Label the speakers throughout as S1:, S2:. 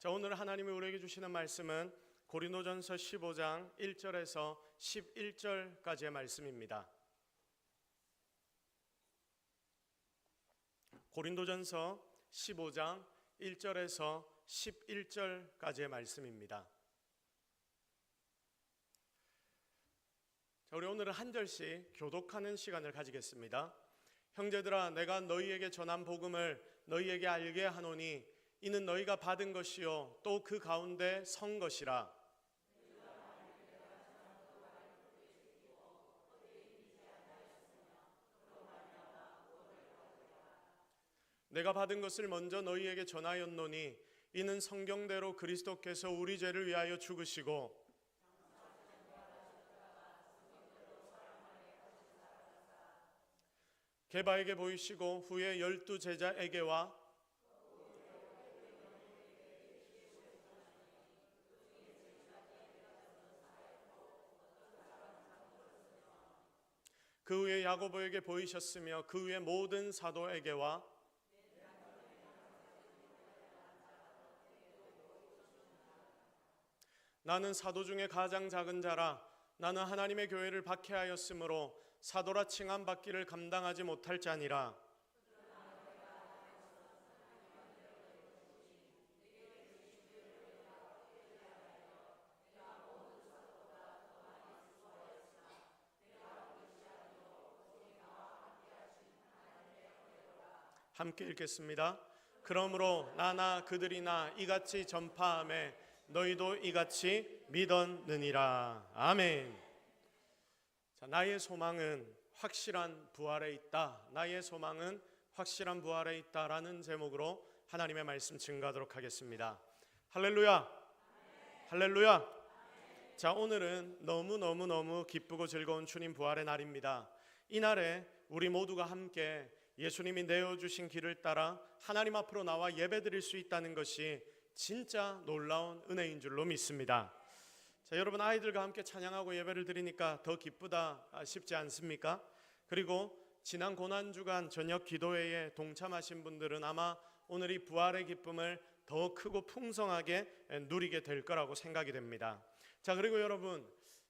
S1: 자, 오늘 하나님이 우리에게 주시는 말씀은 고린도전서 15장 1절에서 11절까지의 말씀입니다. 고린도전서 15장 1절에서 11절까지의 말씀입니다. 자, 우리 오늘은 한 절씩 교독하는 시간을 가지겠습니다. 형제들아, 내가 너희에게 전한 복음을 너희에게 알게 하노니 이는 너희가 받은 것이요 또 그 가운데 선 것이라. 내가 받은 것을 먼저 너희에게 전하였노니 이는 성경대로 그리스도께서 우리 죄를 위하여 죽으시고 게바에게 보이시고 후에 12 제자에게와 그 후에 야고보에게 보이셨으며 그 후에 모든 사도에게와 나는 사도 중에 가장 작은 자라. 나는 하나님의 교회를 박해하였으므로 사도라 칭함 받기를 감당하지 못할 자니라. 함께 읽겠습니다. 그러므로 나나 그들이나 이같이 전파하매 너희도 이같이 믿었느니라. 아멘. 자, 나의 소망은 확실한 부활에 있다. 나의 소망은 확실한 부활에 있다라는 제목으로 하나님의 말씀 증거하도록 하겠습니다. 할렐루야. 아멘. 할렐루야. 아멘. 자, 오늘은 너무 기쁘고 즐거운 주님 부활의 날입니다. 이 날에 우리 모두가 함께 예수님이 내어주신 길을 따라 하나님 앞으로 나와 예배드릴 수 있다는 것이 진짜 놀라운 은혜인 줄로 믿습니다. 자, 여러분, 아이들과 함께 찬양하고 예배를 드리니까 더 기쁘다 싶지 않습니까? 그리고 지난 고난주간 저녁 기도회에 동참하신 분들은 아마 오늘 이 부활의 기쁨을 더 크고 풍성하게 누리게 될 거라고 생각이 됩니다. 자, 그리고 여러분,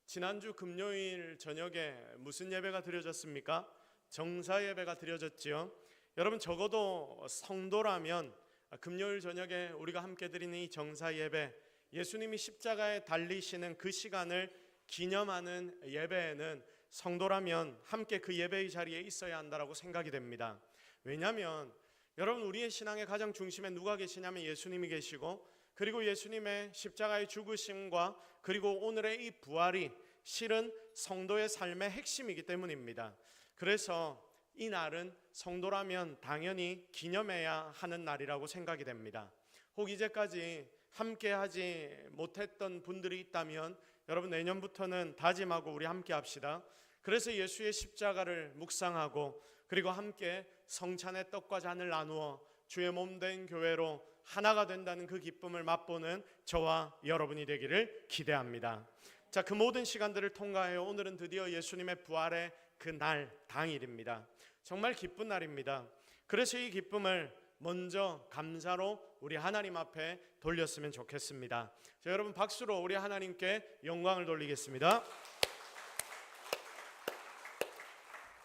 S1: 지난주 금요일 저녁에 무슨 예배가 드려졌습니까? 정사 예배가 드려졌지요. 여러분, 적어도 성도라면 금요일 저녁에 우리가 함께 드리는 이 정사 예배, 예수님이 십자가에 달리시는 그 시간을 기념하는 예배에는 성도라면 함께 그 예배의 자리에 있어야 한다고 생각이 됩니다. 왜냐하면 여러분, 우리의 신앙의 가장 중심에 누가 계시냐면 예수님이 계시고, 그리고 예수님의 십자가의 죽으심과 그리고 오늘의 이 부활이 실은 성도의 삶의 핵심이기 때문입니다. 그래서 이 날은 성도라면 당연히 기념해야 하는 날이라고 생각이 됩니다. 혹 이제까지 함께하지 못했던 분들이 있다면 여러분, 내년부터는 다짐하고 우리 함께 합시다. 그래서 예수의 십자가를 묵상하고 그리고 함께 성찬의 떡과 잔을 나누어 주의 몸된 교회로 하나가 된다는 그 기쁨을 맛보는 저와 여러분이 되기를 기대합니다. 자, 그 모든 시간들을 통과하여 오늘은 드디어 예수님의 부활의 그 날 당일입니다. 정말 기쁜 날입니다. 그래서 이 기쁨을 먼저 감사로 우리 하나님 앞에 돌렸으면 좋겠습니다. 자, 여러분, 박수로 우리 하나님께 영광을 돌리겠습니다.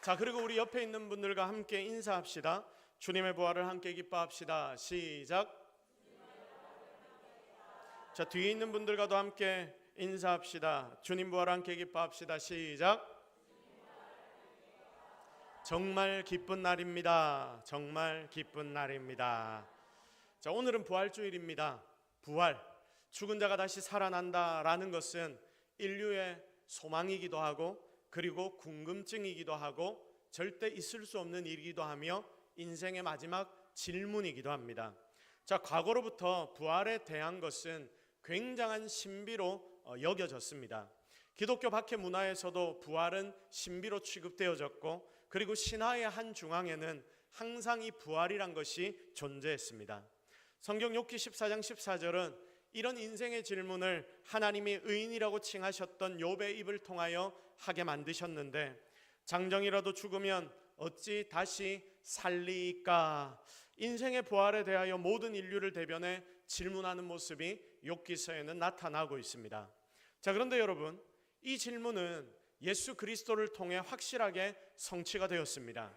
S1: 자, 그리고 우리 옆에 있는 분들과 함께 인사합시다. 주님의 부활을 함께 기뻐합시다. 시작. 자, 뒤에 있는 분들과도 함께 인사합시다. 주님 부활을 함께 기뻐합시다. 시작. 정말 기쁜 날입니다. 정말 기쁜 날입니다. 자, 오늘은 부활주일입니다. 부활, 죽은 자가 다시 살아난다라는 것은 인류의 소망이기도 하고 그리고 궁금증이기도 하고 절대 있을 수 없는 일이기도 하며 인생의 마지막 질문이기도 합니다. 자, 과거로부터 부활에 대한 것은 굉장한 신비로 여겨졌습니다. 기독교 박해 문화에서도 부활은 신비로 취급되어졌고 그리고 신화의 한 중앙에는 항상 이 부활이란 것이 존재했습니다. 성경 욥기 14장 14절은 이런 인생의 질문을 하나님이 의인이라고 칭하셨던 욥의 입을 통하여 하게 만드셨는데, 장정이라도 죽으면 어찌 다시 살리까? 인생의 부활에 대하여 모든 인류를 대변해 질문하는 모습이 욥기서에는 나타나고 있습니다. 자, 그런데 여러분, 이 질문은 예수 그리스도를 통해 확실하게 성취가 되었습니다.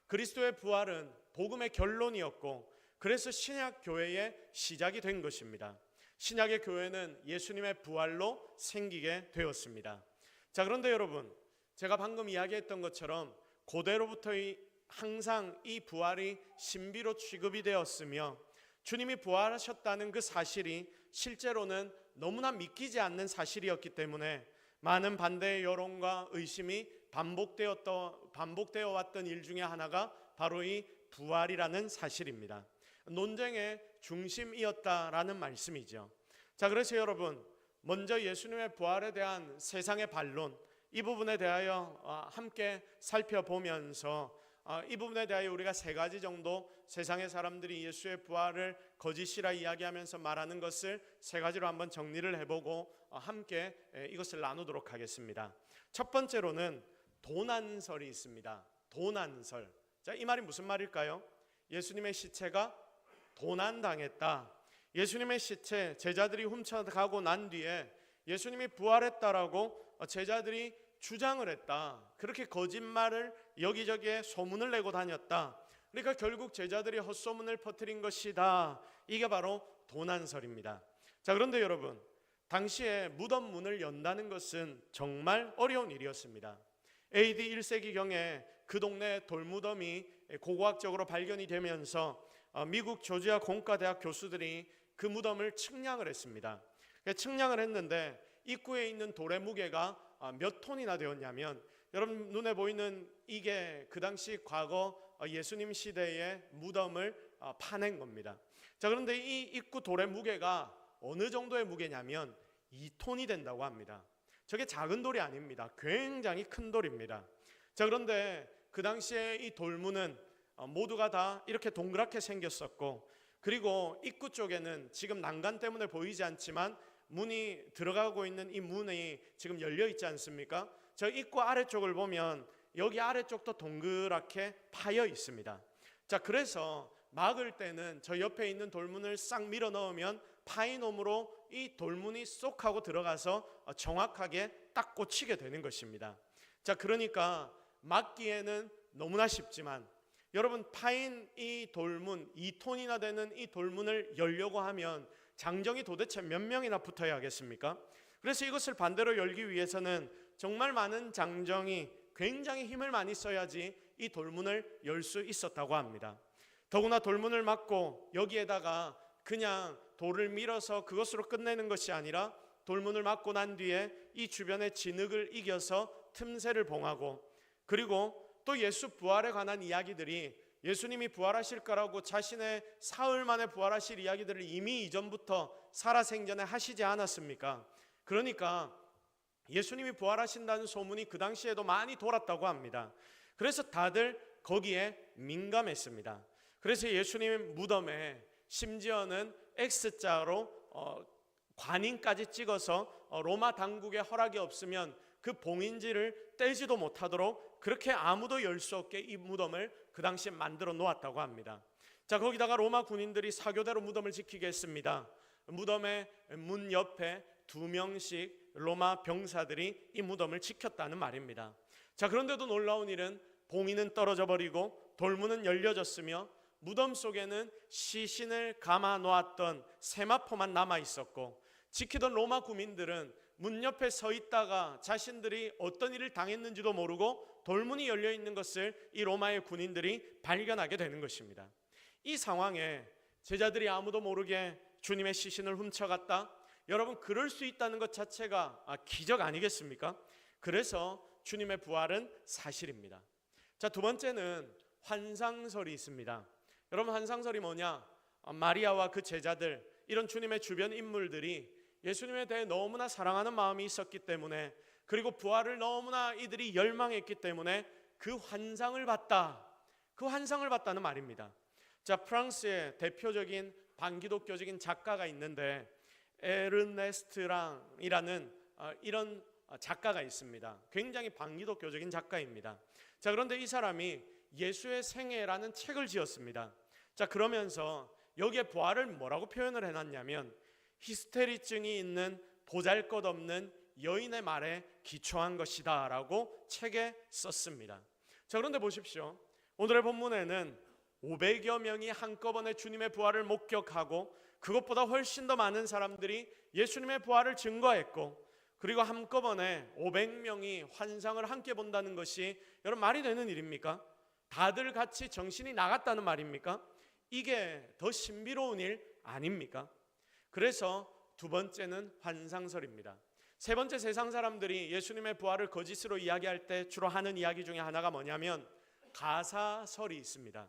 S1: 그리스도의 부활은 복음의 결론이었고, 그래서 신약 교회의 시작이 된 것입니다. 신약의 교회는 예수님의 부활로 생기게 되었습니다. 자, 그런데 여러분, 제가 방금 이야기했던 것처럼 고대로부터 항상 이 부활이 신비로 취급이 되었으며, 주님이 부활하셨다는 그 사실이 실제로는 너무나 믿기지 않는 사실이었기 때문에 많은 반대의 여론과 의심이 반복되어 왔던 일 중에 하나가 바로 이 부활이라는 사실입니다. 논쟁의 중심이었다라는 말씀이죠. 자, 그래서 여러분, 먼저 예수님의 부활에 대한 세상의 반론, 이 부분에 대하여 함께 살펴보면서 이 부분에 대하여 우리가 세 가지 정도 세상의 사람들이 예수의 부활을 거짓이라 이야기하면서 말하는 것을 세 가지로 한번 정리를 해보고 함께 이것을 나누도록 하겠습니다. 첫 번째로는 도난설이 있습니다. 도난설. 자, 이 말이 무슨 말일까요? 예수님의 시체가 도난당했다. 예수님의 시체 제자들이 훔쳐가고 난 뒤에 예수님이 부활했다라고 제자들이 주장을 했다. 그렇게 거짓말을 여기저기에 소문을 내고 다녔다. 그러니까 결국 제자들이 헛소문을 퍼뜨린 것이다. 이게 바로 도난설입니다. 자, 그런데 여러분, 당시에 무덤 문을 연다는 것은 정말 어려운 일이었습니다. AD 1세기경에 그 동네 돌무덤이 고고학적으로 발견이 되면서 미국 조지아 공과대학 교수들이 그 무덤을 측량을 했습니다. 측량을 했는데 입구에 있는 돌의 무게가 몇 톤이나 되었냐면, 여러분 눈에 보이는 이게 그 당시 과거 예수님 시대의 무덤을 파낸 겁니다. 자, 그런데 이 입구 돌의 무게가 어느 정도의 무게냐면 2톤이 된다고 합니다. 저게 작은 돌이 아닙니다. 굉장히 큰 돌입니다. 자, 그런데 그 당시에 이 돌문은 모두가 다 이렇게 동그랗게 생겼었고, 그리고 입구 쪽에는 지금 난간 때문에 보이지 않지만 문이 들어가고 있는 이 문이 지금 열려 있지 않습니까? 저 입구 아래쪽을 보면 여기 아래쪽도 동그랗게 파여 있습니다. 자, 그래서 막을 때는 저 옆에 있는 돌문을 싹 밀어 넣으면 파이놈으로 이 돌문이 쏙 하고 들어가서 정확하게 딱 꽂히게 되는 것입니다. 자, 그러니까 막기에는 너무나 쉽지만 여러분, 파인 이 돌문 2톤이나 되는 이 돌문을 열려고 하면 장정이 도대체 몇 명이나 붙어야 하겠습니까? 그래서 이것을 반대로 열기 위해서는 정말 많은 장정이 굉장히 힘을 많이 써야지 이 돌문을 열 수 있었다고 합니다. 더구나 돌문을 막고 여기에다가 그냥 돌을 밀어서 그것으로 끝내는 것이 아니라 돌문을 막고 난 뒤에 이 주변의 진흙을 이겨서 틈새를 봉하고, 그리고 또 예수 부활에 관한 이야기들이 예수님이 부활하실 거라고 자신의 사흘 만에 부활하실 이야기들을 이미 이전부터 살아생전에 하시지 않았습니까? 그러니까 예수님이 부활하신다는 소문이 그 당시에도 많이 돌았다고 합니다. 그래서 다들 거기에 민감했습니다. 그래서 예수님 무덤에 심지어는 X자로 관인까지 찍어서 로마 당국의 허락이 없으면 그 봉인지를 떼지도 못하도록 그렇게 아무도 열 수 없게 이 무덤을 그 당시에 만들어 놓았다고 합니다. 자, 거기다가 로마 군인들이 사교대로 무덤을 지키게 했습니다. 무덤의 문 옆에 2명씩 로마 병사들이 이 무덤을 지켰다는 말입니다. 자, 그런데도 놀라운 일은 봉인은 떨어져 버리고 돌문은 열려졌으며 무덤 속에는 시신을 감아 놓았던 세마포만 남아 있었고, 지키던 로마 군민들은 문 옆에 서 있다가 자신들이 어떤 일을 당했는지도 모르고 돌문이 열려 있는 것을 이 로마의 군인들이 발견하게 되는 것입니다. 이 상황에 제자들이 아무도 모르게 주님의 시신을 훔쳐갔다? 여러분, 그럴 수 있다는 것 자체가 기적 아니겠습니까? 그래서 주님의 부활은 사실입니다. 자, 두 번째는 환상설이 있습니다. 여러분, 환상설이 뭐냐? 마리아와 그 제자들, 이런 주님의 주변 인물들이 예수님에 대해 너무나 사랑하는 마음이 있었기 때문에, 그리고 부활을 너무나 이들이 열망했기 때문에 그 환상을 봤다는 말입니다. 자, 프랑스의 대표적인 반기독교적인 작가가 있는데 에르네스트랑이라는 이런 작가가 있습니다. 굉장히 반기독교적인 작가입니다. 자, 그런데 이 사람이 예수의 생애라는 책을 지었습니다. 자, 그러면서 여기에 부활을 뭐라고 표현을 해놨냐면 히스테리증이 있는 보잘것없는 여인의 말에 기초한 것이다 라고 책에 썼습니다. 자, 그런데 보십시오. 오늘의 본문에는 500여 명이 한꺼번에 주님의 부활을 목격하고 그것보다 훨씬 더 많은 사람들이 예수님의 부활을 증거했고, 그리고 한꺼번에 500명이 환상을 함께 본다는 것이 여러분 말이 되는 일입니까? 다들 같이 정신이 나갔다는 말입니까? 이게 더 신비로운 일 아닙니까? 그래서 두 번째는 환상설입니다. 세 번째, 세상 사람들이 예수님의 부활을 거짓으로 이야기할 때 주로 하는 이야기 중에 하나가 뭐냐면 가사설이 있습니다.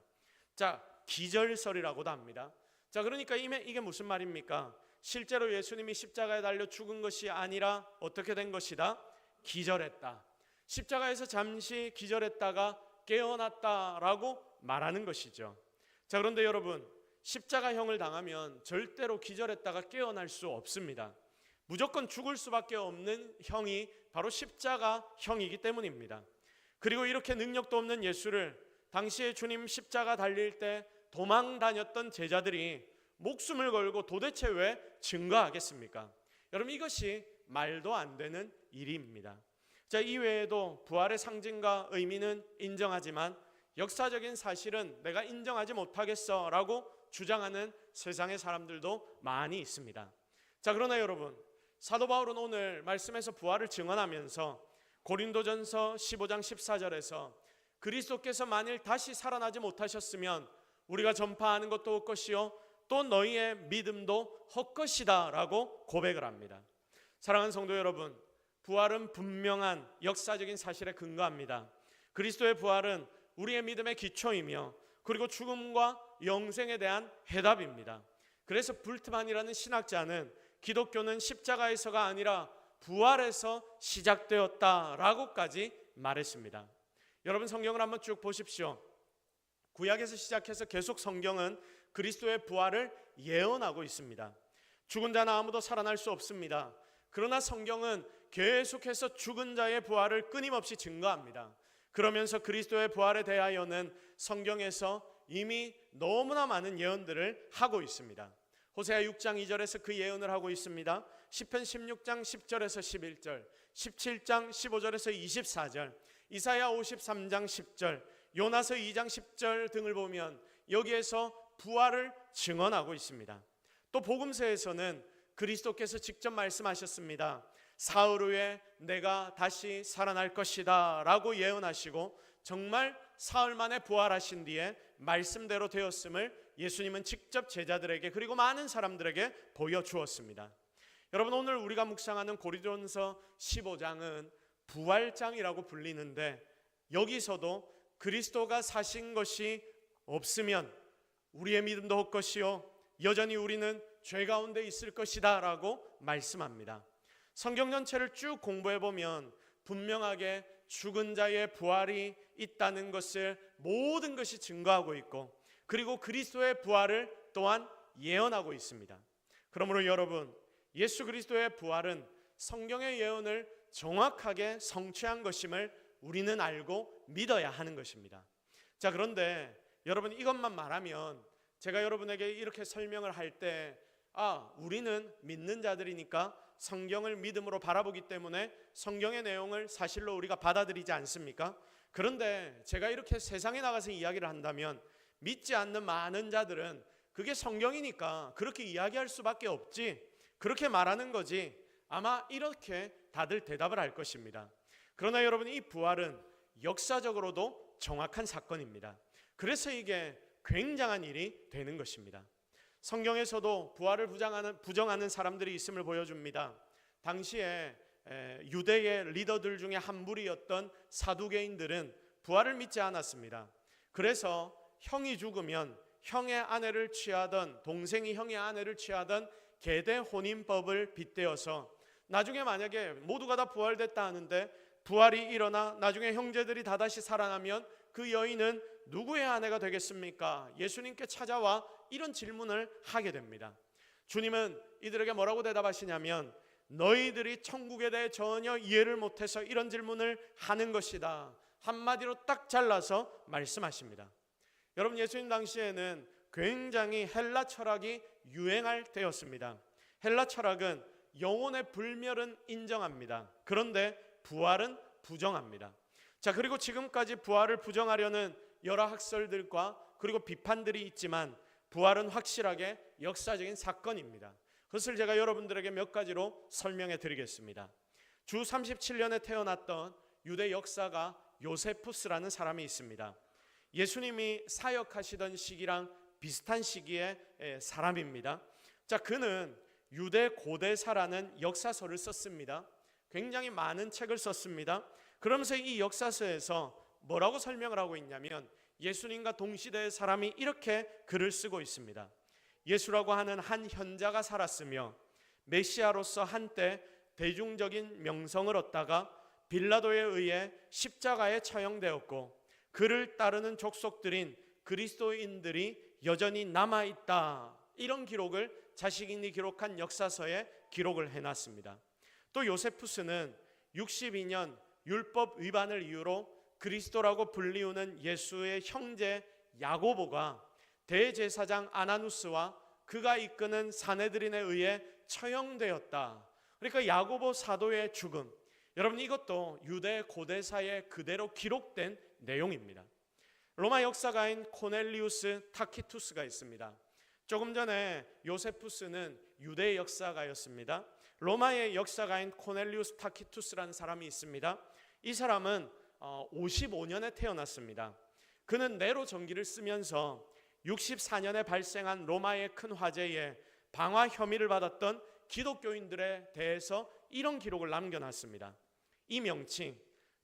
S1: 자, 기절설이라고도 합니다. 자, 그러니까 이게 무슨 말입니까? 실제로 예수님이 십자가에 달려 죽은 것이 아니라 어떻게 된 것이다? 기절했다. 십자가에서 잠시 기절했다가 깨어났다라고 말하는 것이죠. 자, 그런데 여러분, 십자가형을 당하면 절대로 기절했다가 깨어날 수 없습니다. 무조건 죽을 수밖에 없는 형이 바로 십자가형이기 때문입니다. 그리고 이렇게 능력도 없는 예수를 당시에 주님 십자가 달릴 때 도망 다녔던 제자들이 목숨을 걸고 도대체 왜 증거하겠습니까? 여러분, 이것이 말도 안 되는 일입니다. 자, 이외에도 부활의 상징과 의미는 인정하지만 역사적인 사실은 내가 인정하지 못하겠어 라고 주장하는 세상의 사람들도 많이 있습니다. 자, 그러나 여러분, 사도 바울은 오늘 말씀에서 부활을 증언하면서 고린도전서 15장 14절에서 그리스도께서 만일 다시 살아나지 못하셨으면 우리가 전파하는 것도 헛것이요 또 너희의 믿음도 헛것이다 라고 고백을 합니다. 사랑하는 성도 여러분, 부활은 분명한 역사적인 사실에 근거합니다. 그리스도의 부활은 우리의 믿음의 기초이며 그리고 죽음과 영생에 대한 해답입니다. 그래서 불트만이라는 신학자는 기독교는 십자가에서가 아니라 부활에서 시작되었다라고까지 말했습니다. 여러분, 성경을 한번 쭉 보십시오. 구약에서 시작해서 계속 성경은 그리스도의 부활을 예언하고 있습니다. 죽은 자는 아무도 살아날 수 없습니다. 그러나 성경은 계속해서 죽은 자의 부활을 끊임없이 증거합니다. 그러면서 그리스도의 부활에 대하여는 성경에서 이미 너무나 많은 예언들을 하고 있습니다. 호세아 6장 2절에서 그 예언을 하고 있습니다. 시편 16장 10절에서 11절, 17장 15절에서 24절, 이사야 53장 10절, 요나서 2장 10절 등을 보면 여기에서 부활을 증언하고 있습니다. 또 복음서에서는 그리스도께서 직접 말씀하셨습니다. 사흘 후에 내가 다시 살아날 것이다 라고 예언하시고 정말 사흘 만에 부활하신 뒤에 말씀대로 되었음을 예수님은 직접 제자들에게 그리고 많은 사람들에게 보여주었습니다. 여러분, 오늘 우리가 묵상하는 고린도전서 15장은 부활장이라고 불리는데 여기서도 그리스도가 사신 것이 없으면 우리의 믿음도 헛것이요 여전히 우리는 죄 가운데 있을 것이다 라고 말씀합니다. 성경 전체를 쭉 공부해 보면 분명하게 죽은 자의 부활이 있다는 것을 모든 것이 증거하고 있고 그리고 그리스도의 부활을 또한 예언하고 있습니다. 그러므로 여러분, 예수 그리스도의 부활은 성경의 예언을 정확하게 성취한 것임을 우리는 알고 믿어야 하는 것입니다. 자, 그런데 여러분, 이것만 말하면 제가 여러분에게 이렇게 설명을 할 때 우리는 믿는 자들이니까 성경을 믿음으로 바라보기 때문에 성경의 내용을 사실로 우리가 받아들이지 않습니까? 그런데 제가 이렇게 세상에 나가서 이야기를 한다면 믿지 않는 많은 자들은 그게 성경이니까 그렇게 이야기할 수밖에 없지, 그렇게 말하는 거지, 아마 이렇게 다들 대답을 할 것입니다. 그러나 여러분, 이 부활은 역사적으로도 정확한 사건입니다. 그래서 이게 굉장한 일이 되는 것입니다. 성경에서도 부활을 부정하는 사람들이 있음을 보여줍니다. 당시에 유대의 리더들 중에 한 무리였던 사두개인들은 부활을 믿지 않았습니다. 그래서 형이 죽으면 형의 아내를 취하던, 동생이 형의 아내를 취하던 계대 혼인법을 빗대어서 나중에 만약에 모두가 다 부활됐다 하는데 부활이 일어나 나중에 형제들이 다다시 살아나면 그 여인은 누구의 아내가 되겠습니까? 예수님께 찾아와 이런 질문을 하게 됩니다. 주님은 이들에게 뭐라고 대답하시냐면 너희들이 천국에 대해 전혀 이해를 못해서 이런 질문을 하는 것이다. 한마디로 딱 잘라서 말씀하십니다. 여러분, 예수님 당시에는 굉장히 헬라 철학이 유행할 때였습니다. 헬라 철학은 영혼의 불멸은 인정합니다. 그런데 부활은 부정합니다. 자, 그리고 지금까지 부활을 부정하려는 여러 학설들과 그리고 비판들이 있지만 부활은 확실하게 역사적인 사건입니다. 그것을 제가 여러분들에게 몇 가지로 설명해 드리겠습니다. 주 37년에 태어났던 유대 역사가 요세푸스라는 사람이 있습니다. 예수님이 사역하시던 시기랑 비슷한 시기의 사람입니다. 자, 그는 유대 고대사라는 역사서를 썼습니다. 굉장히 많은 책을 썼습니다. 그러면서 이 역사서에서 뭐라고 설명을 하고 있냐면 예수님과 동시대의 사람이 이렇게 글을 쓰고 있습니다. 예수라고 하는 한 현자가 살았으며 메시아로서 한때 대중적인 명성을 얻다가 빌라도에 의해 십자가에 처형되었고 그를 따르는 족속들인 그리스도인들이 여전히 남아있다. 이런 기록을 자신이 기록한 역사서에 기록을 해놨습니다. 또 요세푸스는 62년 율법 위반을 이유로 그리스도라고 불리우는 예수의 형제 야고보가 대제사장 아나누스와 그가 이끄는 사내들인에 의해 처형되었다. 그러니까 야고보 사도의 죽음, 여러분 이것도 유대 고대사에 그대로 기록된 내용입니다. 로마 역사가인 코넬리우스 타키투스가 있습니다. 조금 전에 요세푸스는 유대 역사가였습니다. 로마의 역사가인 코넬리우스 타키투스라는 사람이 있습니다. 이 사람은 55년에 태어났습니다. 그는 네로 전기를 쓰면서 64년에 발생한 로마의 큰 화재에 방화 혐의를 받았던 기독교인들에 대해서 이런 기록을 남겨놨습니다. 이 명칭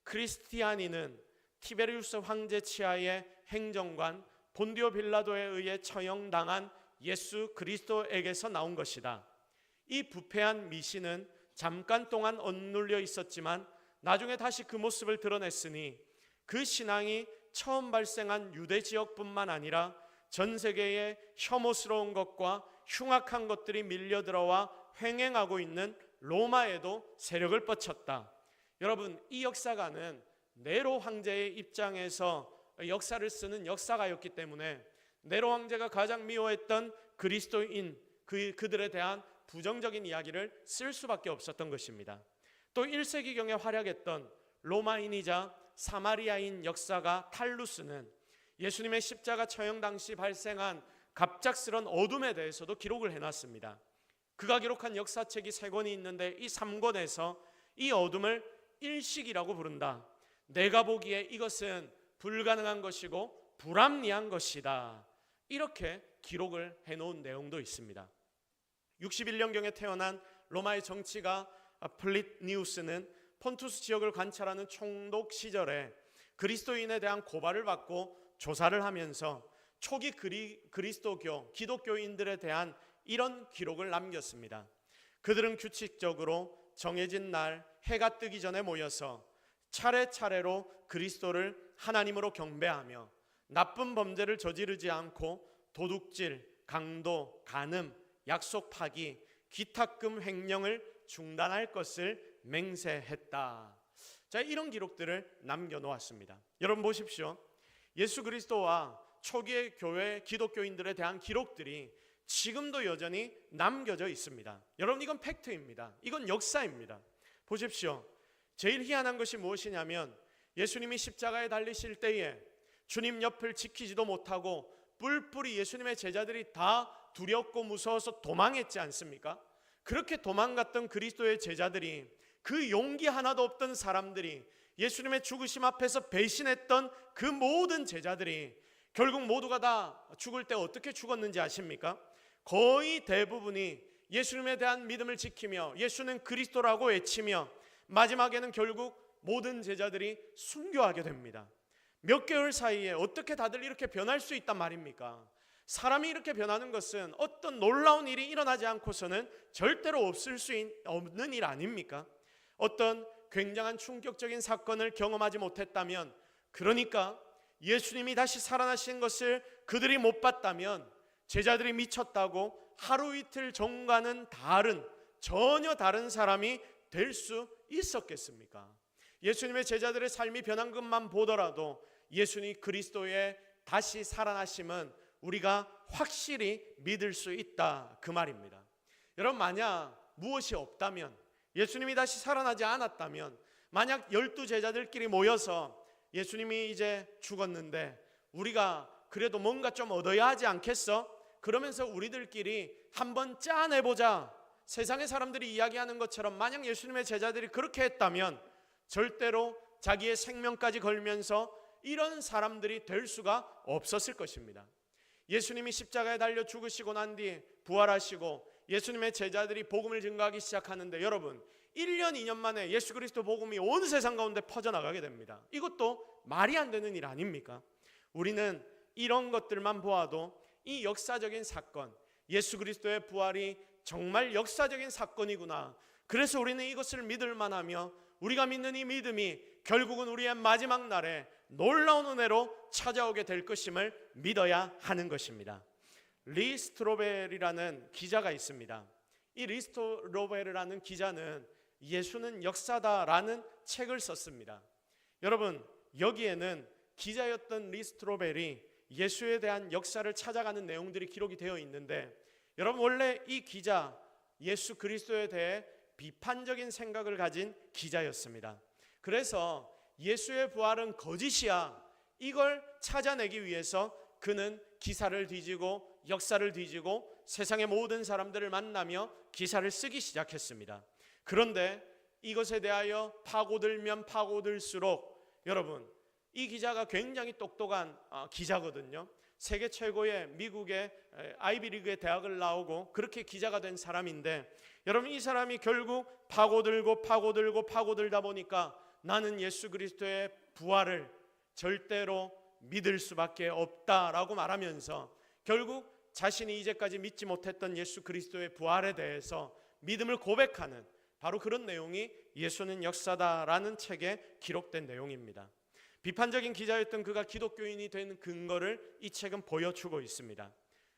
S1: 크리스티아니는 티베리우스 황제 치하의 행정관 본디오 빌라도에 의해 처형당한 예수 그리스도에게서 나온 것이다. 이 부패한 미신은 잠깐 동안 억눌려 있었지만 나중에 다시 그 모습을 드러냈으니 그 신앙이 처음 발생한 유대 지역뿐만 아니라 전 세계에 혐오스러운 것과 흉악한 것들이 밀려들어와 횡행하고 있는 로마에도 세력을 뻗쳤다. 여러분, 이 역사가는 네로 황제의 입장에서 역사를 쓰는 역사가였기 때문에 네로 황제가 가장 미워했던 그리스도인 그들에 대한 부정적인 이야기를 쓸 수밖에 없었던 것입니다. 또 1세기경에 활약했던 로마인이자 사마리아인 역사가 탈루스는 예수님의 십자가 처형 당시 발생한 갑작스런 어둠에 대해서도 기록을 해놨습니다. 그가 기록한 역사책이 3권이 있는데 이 3권에서 이 어둠을 일식이라고 부른다. 내가 보기에 이것은 불가능한 것이고 불합리한 것이다. 이렇게 기록을 해놓은 내용도 있습니다. 61년경에 태어난 로마의 정치가 플리니우스는 폰투스 지역을 관찰하는 총독 시절에 그리스도인에 대한 고발을 받고 조사를 하면서 초기 그리스도교 기독교인들에 대한 이런 기록을 남겼습니다. 그들은 규칙적으로 정해진 날 해가 뜨기 전에 모여서 차례차례로 그리스도를 하나님으로 경배하며 나쁜 범죄를 저지르지 않고 도둑질, 강도, 간음, 약속 파기, 기탁금 횡령을 중단할 것을 맹세했다. 자, 이런 기록들을 남겨놓았습니다. 여러분 보십시오. 예수 그리스도와 초기의 교회 기독교인들에 대한 기록들이 지금도 여전히 남겨져 있습니다. 여러분 이건 팩트입니다. 이건 역사입니다. 보십시오. 제일 희한한 것이 무엇이냐면 예수님이 십자가에 달리실 때에 주님 옆을 지키지도 못하고 뿔뿔이 예수님의 제자들이 다 두렵고 무서워서 도망했지 않습니까? 그렇게 도망갔던 그리스도의 제자들이, 그 용기 하나도 없던 사람들이, 예수님의 죽으심 앞에서 배신했던 그 모든 제자들이 결국 모두가 다 죽을 때 어떻게 죽었는지 아십니까? 거의 대부분이 예수님에 대한 믿음을 지키며 예수는 그리스도라고 외치며 마지막에는 결국 모든 제자들이 순교하게 됩니다. 몇 개월 사이에 어떻게 다들 이렇게 변할 수 있단 말입니까? 사람이 이렇게 변하는 것은 어떤 놀라운 일이 일어나지 않고서는 절대로 없을 수 없는 일 아닙니까? 어떤 굉장한 충격적인 사건을 경험하지 못했다면, 그러니까 예수님이 다시 살아나신 것을 그들이 못 봤다면 제자들이 미쳤다고 하루 이틀 전과는 전혀 다른 사람이 될 수 있었겠습니까? 예수님의 제자들의 삶이 변한 것만 보더라도 예수님 그리스도의 다시 살아나심은 우리가 확실히 믿을 수 있다 그 말입니다. 여러분, 만약 무엇이 없다면, 예수님이 다시 살아나지 않았다면, 만약 12 제자들끼리 모여서 예수님이 이제 죽었는데 우리가 그래도 뭔가 좀 얻어야 하지 않겠어? 그러면서 우리들끼리 한번 짜내보자, 세상의 사람들이 이야기하는 것처럼 만약 예수님의 제자들이 그렇게 했다면 절대로 자기의 생명까지 걸면서 이런 사람들이 될 수가 없었을 것입니다. 예수님이 십자가에 달려 죽으시고 난 뒤 부활하시고 예수님의 제자들이 복음을 증거하기 시작하는데, 여러분 1년 2년 만에 예수 그리스도 복음이 온 세상 가운데 퍼져나가게 됩니다. 이것도 말이 안 되는 일 아닙니까? 우리는 이런 것들만 보아도 이 역사적인 사건, 예수 그리스도의 부활이 정말 역사적인 사건이구나, 그래서 우리는 이것을 믿을 만하며 우리가 믿는 이 믿음이 결국은 우리의 마지막 날에 놀라운 은혜로 찾아오게 될 것임을 믿어야 하는 것입니다. 리 스트로벨이라는 기자가 있습니다. 이 리 스트로벨이라는 기자는 예수는 역사다라는 책을 썼습니다. 여러분, 여기에는 기자였던 리 스트로벨이 예수에 대한 역사를 찾아가는 내용들이 기록이 되어 있는데, 여러분 원래 이 기자 예수 그리스도에 대해 비판적인 생각을 가진 기자였습니다. 그래서 예수의 부활은 거짓이야, 이걸 찾아내기 위해서 그는 기사를 뒤지고 역사를 뒤지고 세상의 모든 사람들을 만나며 기사를 쓰기 시작했습니다. 그런데 이것에 대하여 파고들면 파고들수록, 여러분 이 기자가 굉장히 똑똑한 기자거든요. 세계 최고의 미국의 아이비리그의 대학을 나오고 그렇게 기자가 된 사람인데, 여러분 이 사람이 결국 파고들다 보니까 나는 예수 그리스도의 부활을 절대로 믿을 수밖에 없다라고 말하면서 결국 자신이 이제까지 믿지 못했던 예수 그리스도의 부활에 대해서 믿음을 고백하는 바로 그런 내용이 예수는 역사다라는 책에 기록된 내용입니다. 비판적인 기자였던 그가 기독교인이 된 근거를 이 책은 보여주고 있습니다.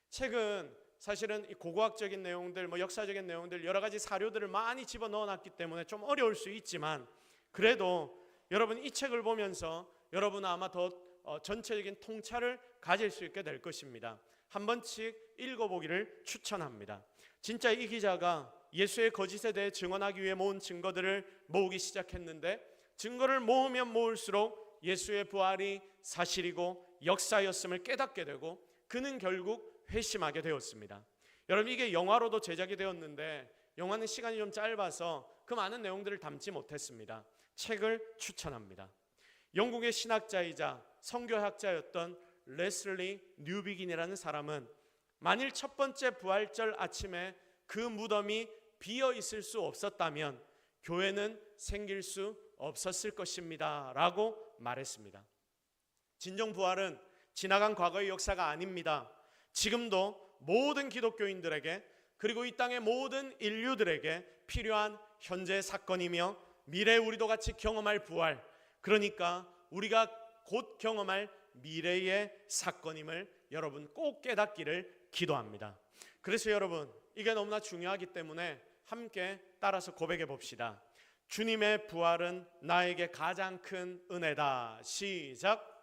S1: 책은 사실은 고고학적인 내용들, 역사적인 내용들, 여러 가지 사료들을 많이 집어넣어놨기 때문에 좀 어려울 수 있지만, 그래도 여러분 이 책을 보면서 여러분은 아마 더 전체적인 통찰을 가질 수 있게 될 것입니다. 한 번씩 읽어보기를 추천합니다. 진짜 이 기자가 예수의 거짓에 대해 증언하기 위해 모은 증거들을 모으기 시작했는데, 증거를 모으면 모을수록 예수의 부활이 사실이고 역사였음을 깨닫게 되고 그는 결국 회심하게 되었습니다. 여러분 이게 영화로도 제작이 되었는데 영화는 시간이 좀 짧아서 그 많은 내용들을 담지 못했습니다. 책을 추천합니다. 영국의 신학자이자 선교학자였던 레슬리 뉴비긴이라는 사람은 만일 첫 번째 부활절 아침에 그 무덤이 비어 있을 수 없었다면 교회는 생길 수 없었을 것입니다 라고 말했습니다. 진정 부활은 지나간 과거의 역사가 아닙니다. 지금도 모든 기독교인들에게, 그리고 이 땅의 모든 인류들에게 필요한 현재 사건이며 미래에 우리도 같이 경험할 부활, 그러니까 우리가 곧 경험할 미래의 사건임을 여러분 꼭 깨닫기를 기도합니다. 그래서 여러분 이게 너무나 중요하기 때문에 함께 따라서 고백해 봅시다. 주님의 부활은 나에게 가장 큰 은혜다. 시작.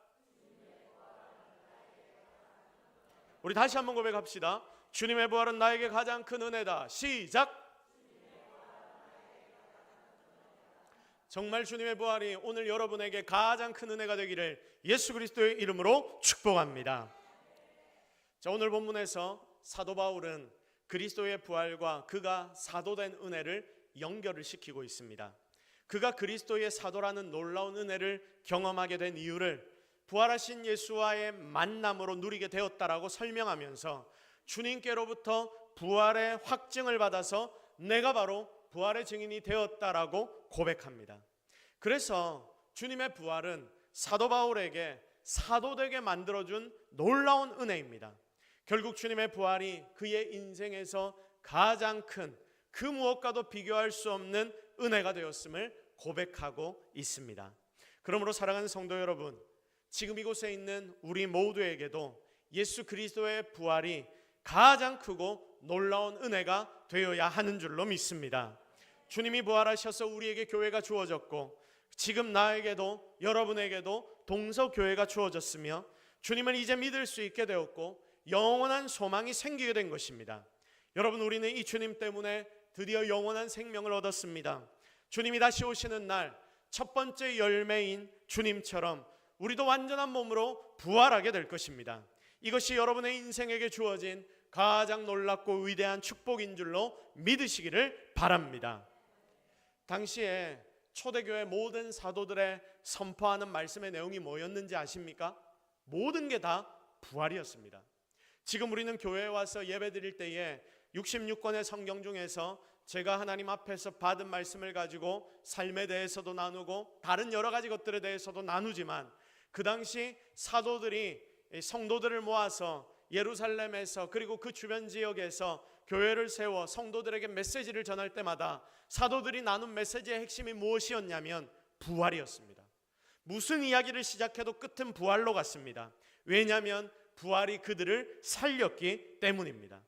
S1: 우리 다시 한번 고백합시다. 주님의 부활은 나에게 가장 큰 은혜다. 시작. 정말 주님의 부활이 오늘 여러분에게 가장 큰 은혜가 되기를 예수 그리스도의 이름으로 축복합니다. 자, 오늘 본문에서 사도 바울은 그리스도의 부활과 그가 사도된 은혜를 연결을 시키고 있습니다. 그가 그리스도의 사도라는 놀라운 은혜를 경험하게 된 이유를 부활하신 예수와의 만남으로 누리게 되었다라고 설명하면서 주님께로부터 부활의 확증을 받아서 내가 바로 부활의 증인이 되었다라고 고백합니다. 그래서 주님의 부활은 사도 바울에게 사도되게 만들어준 놀라운 은혜입니다. 결국 주님의 부활이 그의 인생에서 가장 큰 그 무엇과도 비교할 수 없는 은혜가 되었음을 고백하고 있습니다. 그러므로 사랑하는 성도 여러분, 지금 이곳에 있는 우리 모두에게도 예수 그리스도의 부활이 가장 크고 놀라운 은혜가 되어야 하는 줄로 믿습니다. 주님이 부활하셔서 우리에게 교회가 주어졌고 지금 나에게도 여러분에게도 동서교회가 주어졌으며 주님을 이제 믿을 수 있게 되었고 영원한 소망이 생기게 된 것입니다. 여러분, 우리는 이 주님 때문에 드디어 영원한 생명을 얻었습니다. 주님이 다시 오시는 날 첫 번째 열매인 주님처럼 우리도 완전한 몸으로 부활하게 될 것입니다. 이것이 여러분의 인생에게 주어진 가장 놀랍고 위대한 축복인 줄로 믿으시기를 바랍니다. 당시에 초대교회 모든 사도들의 선포하는 말씀의 내용이 뭐였는지 아십니까? 모든 게 다 부활이었습니다. 지금 우리는 교회에 와서 예배 드릴 때에 66권의 성경 중에서 제가 하나님 앞에서 받은 말씀을 가지고 삶에 대해서도 나누고 다른 여러 가지 것들에 대해서도 나누지만, 그 당시 사도들이 성도들을 모아서 예루살렘에서 그리고 그 주변 지역에서 교회를 세워 성도들에게 메시지를 전할 때마다 사도들이 나눈 메시지의 핵심이 무엇이었냐면 부활이었습니다. 무슨 이야기를 시작해도 끝은 부활로 갔습니다. 왜냐하면 부활이 그들을 살렸기 때문입니다.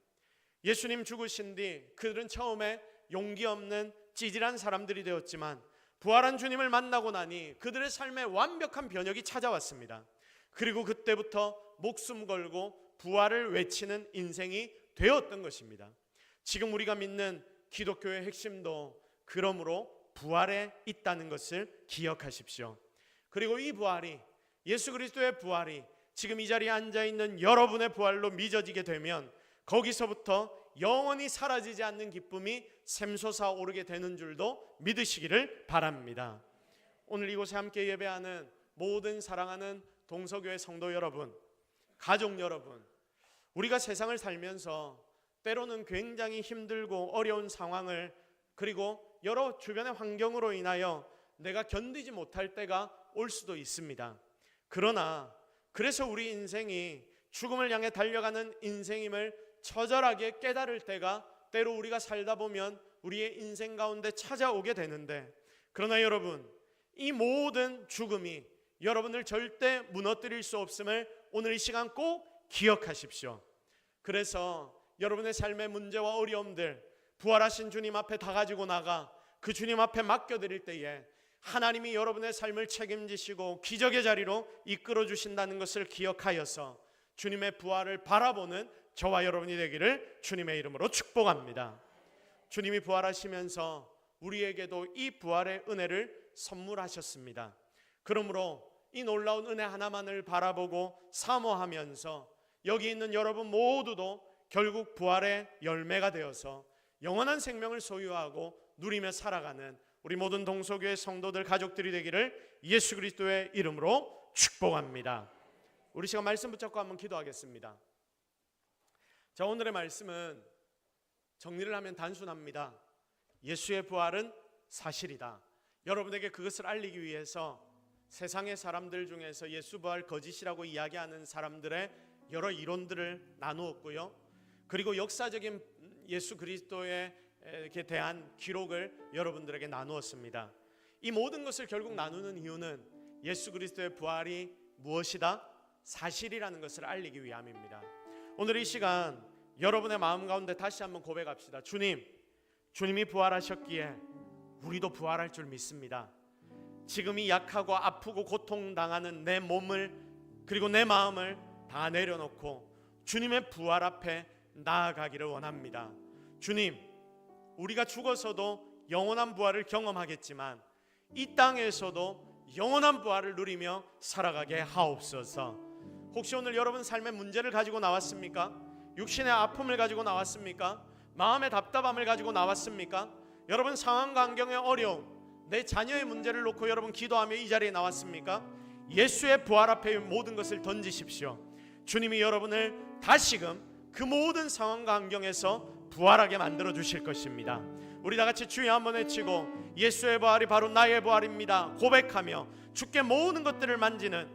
S1: 예수님 죽으신 뒤 그들은 처음에 용기 없는 찌질한 사람들이 되었지만, 부활한 주님을 만나고 나니 그들의 삶에 완벽한 변혁이 찾아왔습니다. 그리고 그때부터 목숨 걸고 부활을 외치는 인생이 되었던 것입니다. 지금 우리가 믿는 기독교의 핵심도 그러므로 부활에 있다는 것을 기억하십시오. 그리고 이 부활이, 예수 그리스도의 부활이 지금 이 자리에 앉아있는 여러분의 부활로 빚어지게 되면 거기서부터 영원히 사라지지 않는 기쁨이 샘솟아 오르게 되는 줄도 믿으시기를 바랍니다. 오늘 이곳에 함께 예배하는 모든 사랑하는 동서교회 성도 여러분, 가족 여러분, 우리가 세상을 살면서 때로는 굉장히 힘들고 어려운 상황을, 그리고 여러 주변의 환경으로 인하여 내가 견디지 못할 때가 올 수도 있습니다. 그러나 그래서 우리 인생이 죽음을 향해 달려가는 인생임을 처절하게 깨달을 때가 때로 우리가 살다 보면 우리의 인생 가운데 찾아오게 되는데, 그러나 여러분, 이 모든 죽음이 여러분을 절대 무너뜨릴 수 없음을 오늘 이 시간 꼭 기억하십시오. 그래서 여러분의 삶의 문제와 어려움들 부활하신 주님 앞에 다 가지고 나가 그 주님 앞에 맡겨드릴 때에 하나님이 여러분의 삶을 책임지시고 기적의 자리로 이끌어 주신다는 것을 기억하여서 주님의 부활을 바라보는 저와 여러분이 되기를 주님의 이름으로 축복합니다. 주님이 부활하시면서 우리에게도 이 부활의 은혜를 선물하셨습니다. 그러므로 이 놀라운 은혜 하나만을 바라보고 사모하면서 여기 있는 여러분 모두도 결국 부활의 열매가 되어서 영원한 생명을 소유하고 누리며 살아가는 우리 모든 동서교회 성도들 가족들이 되기를 예수 그리스도의 이름으로 축복합니다. 우리 시간 말씀 붙잡고 한번 기도하겠습니다. 자, 오늘의 말씀은 정리를 하면 단순합니다. 예수의 부활은 사실이다. 여러분에게 그것을 알리기 위해서 세상의 사람들 중에서 예수 부활 거짓이라고 이야기하는 사람들의 여러 이론들을 나누었고요. 그리고 역사적인 예수 그리스도에 대한 기록을 여러분들에게 나누었습니다. 이 모든 것을 결국 나누는 이유는 예수 그리스도의 부활이 무엇이다? 사실이라는 것을 알리기 위함입니다. 오늘 이 시간 여러분의 마음 가운데 다시 한번 고백합시다. 주님이 부활하셨기에 우리도 부활할 줄 믿습니다. 지금 이 약하고 아프고 고통당하는 내 몸을 그리고 내 마음을 다 내려놓고 주님의 부활 앞에 나아가기를 원합니다. 주님, 우리가 죽어서도 영원한 부활을 경험하겠지만 이 땅에서도 영원한 부활을 누리며 살아가게 하옵소서. 혹시 오늘 여러분 삶의 문제를 가지고 나왔습니까? 육신의 아픔을 가지고 나왔습니까? 마음의 답답함을 가지고 나왔습니까? 여러분 상황과 환경의 어려움, 내 자녀의 문제를 놓고 여러분 기도하며 이 자리에 나왔습니까? 예수의 부활 앞에 모든 것을 던지십시오. 주님이 여러분을 다시금 그 모든 상황과 환경에서 부활하게 만들어 주실 것입니다. 우리 다 같이 주여 한번 외치고 예수의 부활이 바로 나의 부활입니다 고백하며 주께 모든 것들을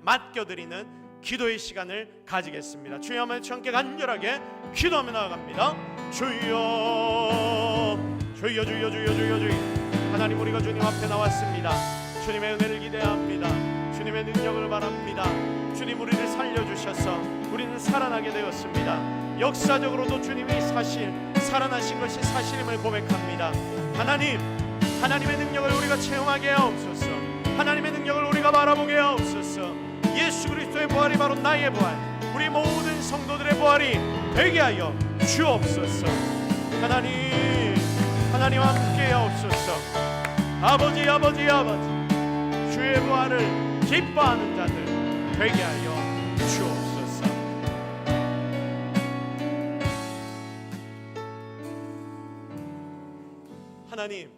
S1: 맡겨드리는 기도의 시간을 가지겠습니다. 주여 한번 함께 간절하게 기도하며 나아갑니다. 주여 주여 주여 주여 주여 주여. 하나님, 우리가 주님 앞에 나왔습니다. 주님의 은혜를 기대합니다. 주님의 능력을 바랍니다. 주님, 우리를 살려주셔서 우리는 살아나게 되었습니다. 역사적으로도 주님이 살아나신 것이 사실임을 고백합니다. 하나님의 능력을 우리가 체험하게 하옵소서. 하나님의 능력을 우리가 바라보게 하옵소서. 예수 그리스도의 부활이 바로 나의 부활, 우리 모든 성도들의 부활이 되게 하여 주옵소서. 하나님 함께 하옵소서. 아버지 주의 부활을 기뻐하는 자들 되게 하여 주옵소서. 하나님,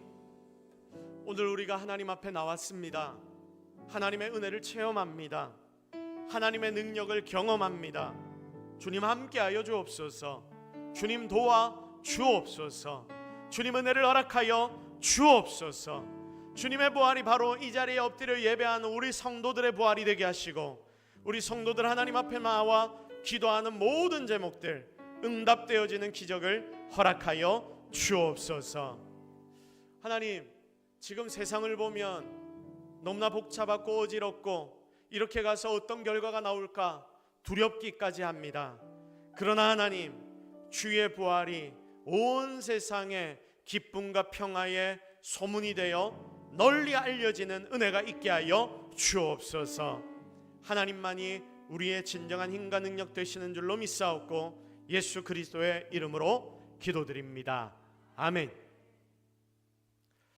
S1: 오늘 우리가 하나님 앞에 나왔습니다. 하나님의 은혜를 체험합니다. 하나님의 능력을 경험합니다. 주님 함께하여 주옵소서. 주님 도와 주옵소서. 주님 은혜를 허락하여 주옵소서. 주님의 부활이 바로 이 자리에 엎드려 예배하는 우리 성도들의 부활이 되게 하시고, 우리 성도들 하나님 앞에 나와 기도하는 모든 제목들 응답되어지는 기적을 허락하여 주옵소서. 하나님, 지금 세상을 보면 너무나 복잡하고 어지럽고 이렇게 가서 어떤 결과가 나올까 두렵기까지 합니다. 그러나 하나님, 주의 부활이 온 세상에 기쁨과 평화의 소문이 되어 널리 알려지는 은혜가 있게 하여 주옵소서. 하나님만이 우리의 진정한 힘과 능력 되시는 줄로 믿사옵고 예수 그리스도의 이름으로 기도드립니다. 아멘.